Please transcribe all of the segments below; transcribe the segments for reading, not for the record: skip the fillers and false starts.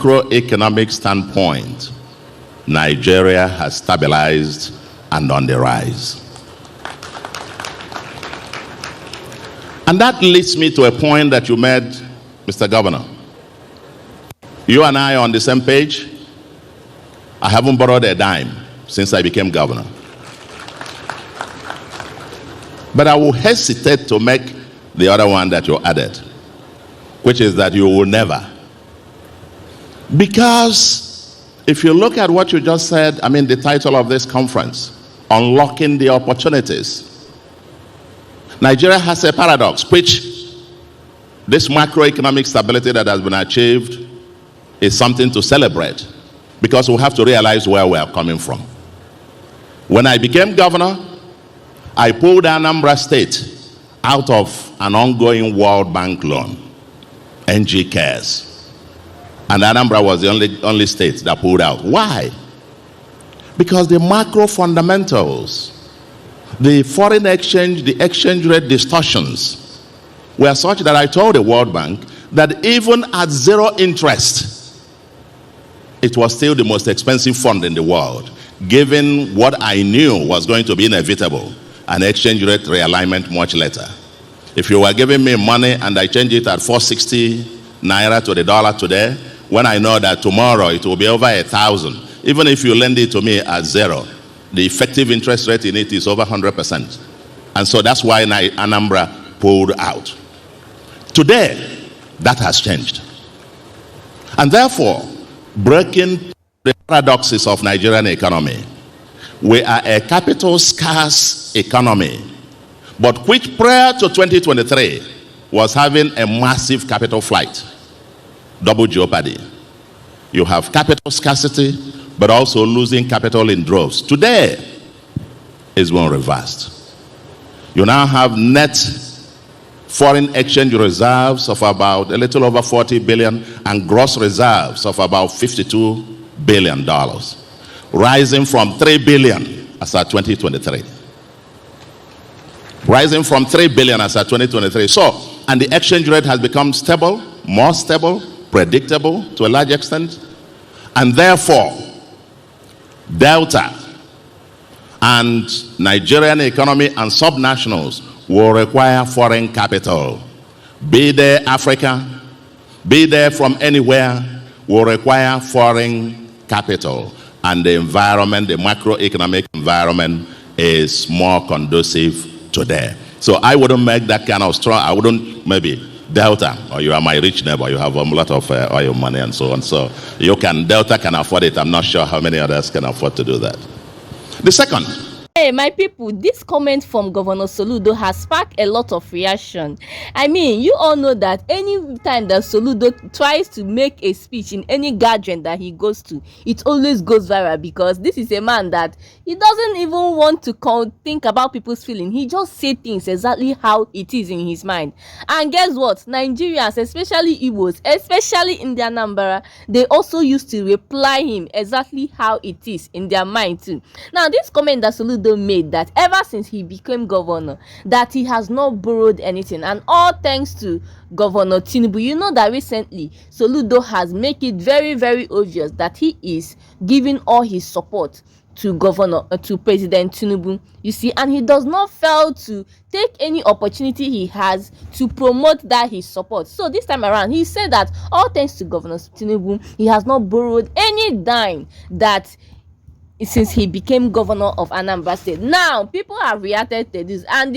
macroeconomic standpoint, Nigeria has stabilized and on the rise. And that leads me to a point that you made, Mr. Governor. You and I are on the same page. I haven't borrowed a dime since I became governor. But I will hesitate to make the other one that you added, which is that you will never. Because if you look at what you just said, I mean the title of this conference, Unlocking the Opportunities. Nigeria has a paradox, which this macroeconomic stability that has been achieved is something to celebrate, because we have to realize where we are coming from. When I became governor, I pulled Anambra State out of an ongoing World Bank loan, NG Cares. And Anambra was the only state that pulled out. Why? Because the macro fundamentals, the foreign exchange, the exchange rate distortions were such that I told the World Bank that even at zero interest, it was still the most expensive fund in the world, given what I knew was going to be inevitable, an exchange rate realignment much later. If you were giving me money and I change it at 460 naira to the dollar today, when I know that tomorrow it will be over 1,000, even if you lend it to me at zero, the effective interest rate in it is over 100%. And so that's why Anambra pulled out. Today, that has changed. And therefore, breaking the paradoxes of Nigerian economy, we are a capital scarce economy, but which prior to 2023 was having a massive capital flight, double jeopardy. You have capital scarcity, but also losing capital in droves. Today is being reversed. You now have net foreign exchange reserves of about a little over 40 billion and gross reserves of about $52 billion, rising from 3 billion as at 2023. Rising from 3 billion as at 2023. So, and the exchange rate has become stable, more stable, predictable to a large extent, and therefore, Delta and Nigerian economy and subnationals will require foreign capital. Be there Africa, be there from anywhere, will require foreign capital. And the environment, the macroeconomic environment is more conducive today. So I wouldn't make that kind of strong, I wouldn't maybe Delta, or you are my rich neighbor, you have a lot of oil money and so on. So you can, Delta can afford it. I'm not sure how many others can afford to do that. The second. Hey, my people, this comment from Governor Soludo has sparked a lot of reaction. I mean, you all know that any time that Soludo tries to make a speech in any gathering that he goes to, it always goes viral, because this is a man that he doesn't even want to think about people's feelings. He just says things exactly how it is in his mind. And guess what? Nigerians, especially Igbos, especially in their Anambra, they also used to reply him exactly how it is in their mind too. Now, this comment that Soludo made, that ever since he became governor, that he has not borrowed anything, and all thanks to Governor TINUBU. You know that recently Soludo has made it very, very obvious that he is giving all his support to to President TINUBU, you see, and he does not fail to take any opportunity he has to promote that his support. So this time around, he said that all thanks to Governor TINUBU, he has not borrowed any dime that since he became governor of Anambra State. Now, people have reacted to this, and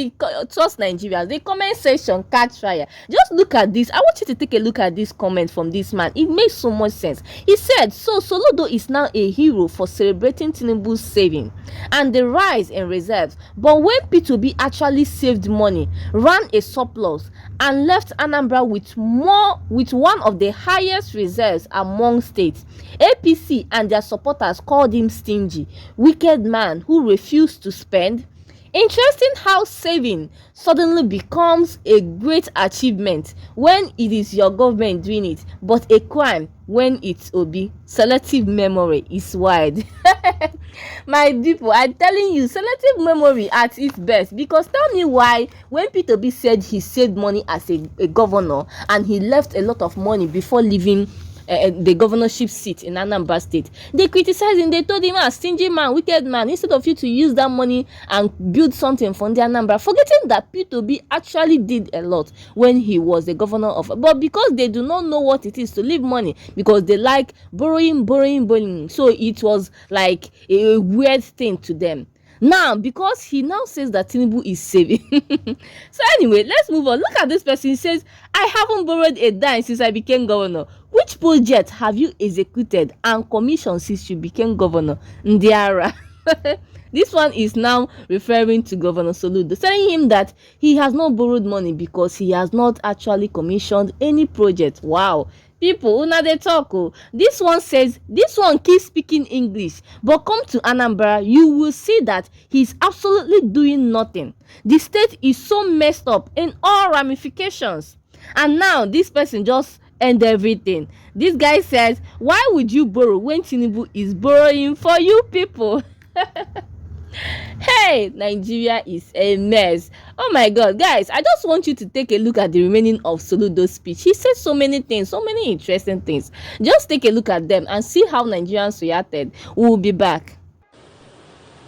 trust Nigerians, the comment section catch fire. Just look at this. I want you to take a look at this comment from this man. It makes so much sense. He said, so Soludo is now a hero for celebrating Tinubu's saving and the rise in reserves. But when P2B actually saved money, ran a surplus, and left Anambra with one of the highest reserves among states, APC and their supporters called him stingy, wicked man who refused to spend. Interesting how saving suddenly becomes a great achievement when it is your government doing it, but a crime when it's Obi. Selective memory is wide. My people, I'm telling you, selective memory at its best. Because tell me why, when Peter B said he saved money as a governor and he left a lot of money before leaving the governorship seat in Anambra State. They criticized him. They told him, stingy man, wicked man, instead of you to use that money and build something from the Anambra, forgetting that P2B actually did a lot when he was the governor of, but because they do not know what it is to leave money, because they like borrowing, so it was like a weird thing to them. Now, because he now says that TINUBU is saving. So anyway, let's move on. Look at this person. He says, I haven't borrowed a dime since I became governor. Which project have you executed and commissioned since you became governor? Ndiara. This one is now referring to Governor Soludo, telling him that he has not borrowed money because he has not actually commissioned any project. Wow. People, una dey talk. This one says, this one keeps speaking English, but come to Anambra, you will see that he's absolutely doing nothing. The state is so messed up in all ramifications. And now this person just end everything. This guy says, why would you borrow when TINUBU is borrowing for you people? Hey, Nigeria is a mess. Oh my God, guys, I just want you to take a look at the remaining of Soludo's speech. He said so many things, so many interesting things. Just take a look at them and see how Nigerians reacted. We will be back.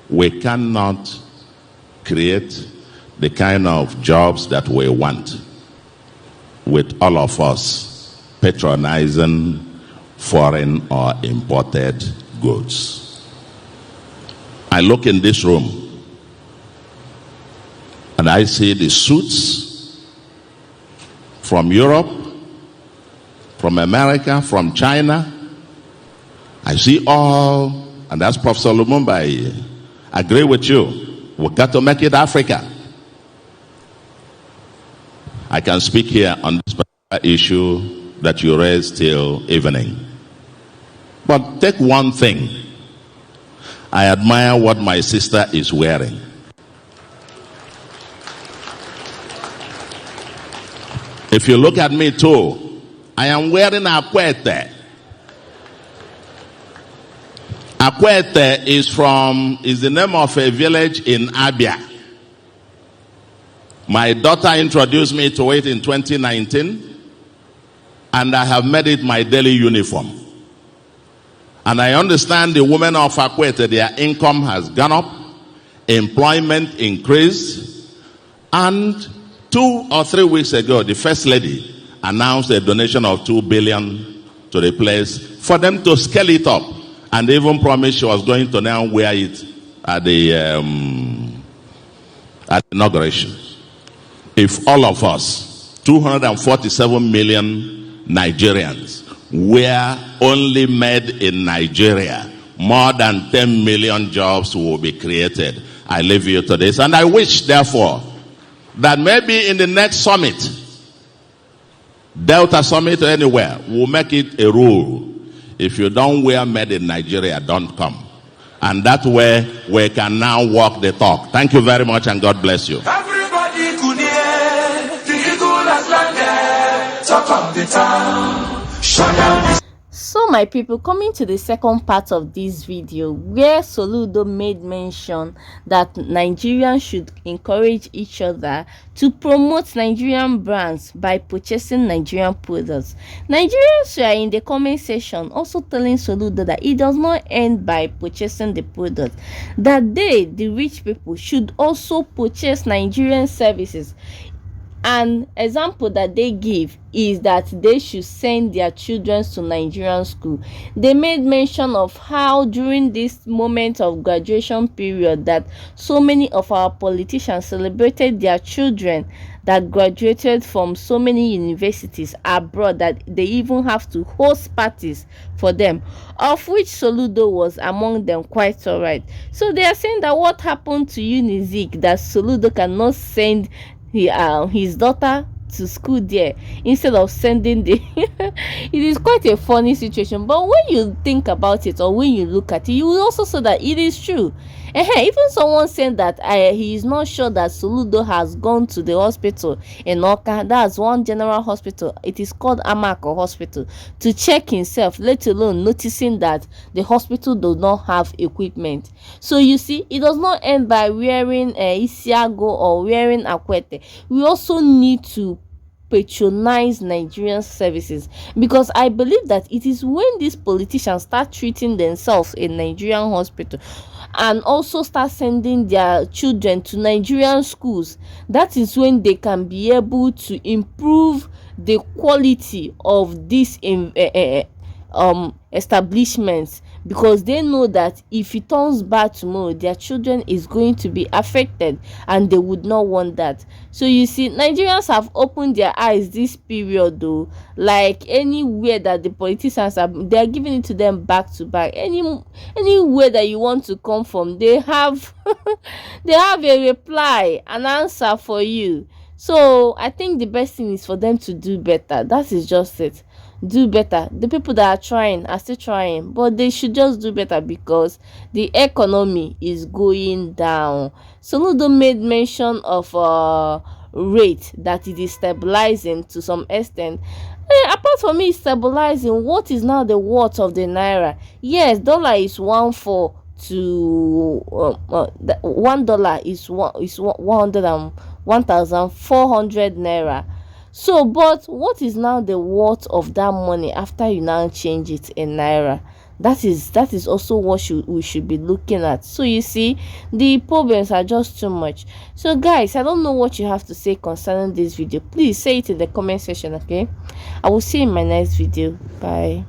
We cannot create the kind of jobs that we want with all of us patronizing foreign or imported goods. I look in this room and I see the suits from Europe, from America, from China. I see all, and that's Professor Lumumba. I agree with you. We've got to make it Africa. I can speak here on this particular issue that you raised till evening. But take one thing. I admire what my sister is wearing. If you look at me too, I am wearing Akwete. Akwete is the name of a village in Abia. My daughter introduced me to it in 2019, and I have made it my daily uniform. And I understand the women of Akwete, their income has gone up, employment increased, and 2 or 3 weeks ago, the First Lady announced a donation of 2 billion to the place for them to scale it up, and even promised she was going to now wear it at the inauguration. If all of us, 247 million Nigerians, were only made in Nigeria, more than 10 million jobs will be created. I leave you to this, and I wish, therefore, that maybe in the next summit, Delta Summit or anywhere, we'll make it a rule. If you don't wear made in Nigeria, don't come. And that way, we can now walk the talk. Thank you very much, and God bless you. Everybody could hear the eagle has landed, talk of the town. So my people, coming to the second part of this video, where Soludo made mention that Nigerians should encourage each other to promote Nigerian brands by purchasing Nigerian products. Nigerians are in the comment section also telling Soludo that it does not end by purchasing the product, that they, the rich people, should also purchase Nigerian services. An example that they give is that they should send their children to Nigerian school. They made mention of how during this moment of graduation period that so many of our politicians celebrated their children that graduated from so many universities abroad, that they even have to host parties for them, of which Soludo was among them. Quite all right. So they are saying that what happened to Unizik, that Soludo cannot send his daughter to school there instead of sending the it is quite a funny situation, but when you think about it or when you look at it, you will also see that it is true. Even someone said that he is not sure that Soludo has gone to the hospital in Oka, that's one general hospital, it is called Amako Hospital, to check himself, let alone noticing that the hospital does not have equipment. So you see, it does not end by wearing Isiago or wearing Akwete. We also need to patronize Nigerian services, because I believe that it is when these politicians start treating themselves in Nigerian hospital and also start sending their children to Nigerian schools, that is when they can be able to improve the quality of this establishments, because they know that if it turns bad tomorrow, their children is going to be affected, and they would not want that. So you see, Nigerians have opened their eyes this period though. Like anywhere that the politicians are, they are giving it to them back to back. Anywhere that you want to come from, they have they have a reply, an answer for you. So I think the best thing is for them to do better. That is just it. Do better. The people that are trying are still trying, but they should just do better, because the economy is going down. Soludo made mention of rate that it is stabilizing to some extent. Apart from it stabilizing, what is now the worth of the naira? Yes, dollar is 1.4 to $1 is 1,400 naira. So but what is now the worth of that money after you now change it in naira? That is also what we should be looking at. So you see, the problems are just too much. So guys, I don't know what you have to say concerning this video. Please say it in the comment section. Okay, I will see you in my next video. Bye.